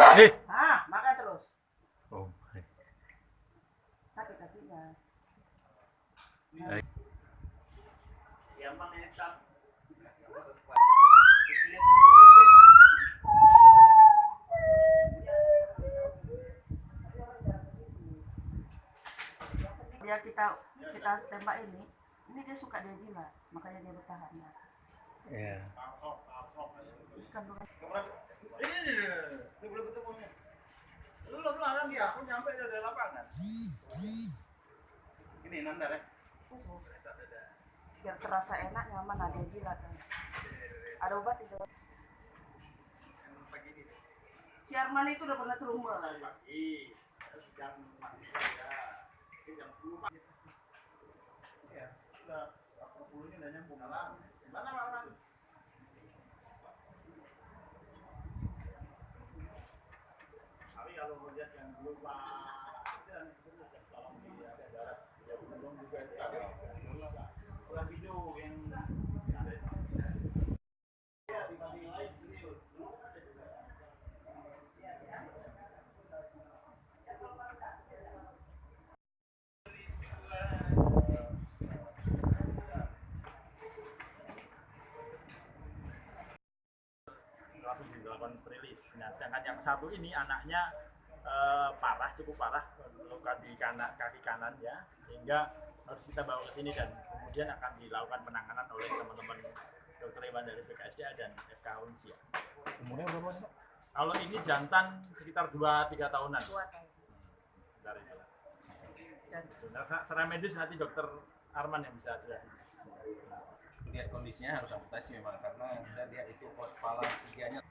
Makan terus. Oh. Tapi-tapinya. Dia kita tembak ini dia suka dia jilat, makanya dia bertahan. Iya. Ikan bukan. Ini belum ketemu. Lu belakang dia, aku nyampe dari lapangan. Ini nandar ya. Biar terasa enak, nyaman, ada jilat. Ada obat itu. Si Arman itu udah pernah trauma. Pagi, jam mandi saja. Jam 10 pagi. Ya, sudah 40 ini udah nyambung malam. Gimana malam? Tapi kalau melihat yang lupa, dan kalau ada jarak, ya belum juga itu ada. Bukan video yang ada. Ya, di mandi lain video. Langsung dilakukan rilis. Nah, sedangkan yang satu ini anaknya parah, cukup parah, luka di kaki kanan ya, hingga harus kita bawa ke sini dan kemudian akan dilakukan penanganan oleh teman-teman dokter hewan dari BKSDA dan FKH Unsia. Umurnya berapa nih, Pak? Kalau ini jantan sekitar 2-3 tahunan. 2 tahun. Dari itu. Dan Secara medis nanti dokter Arman yang bisa jelasin. Lihat kondisinya harus amputasi memang karena dia itu pos kepala 3-nya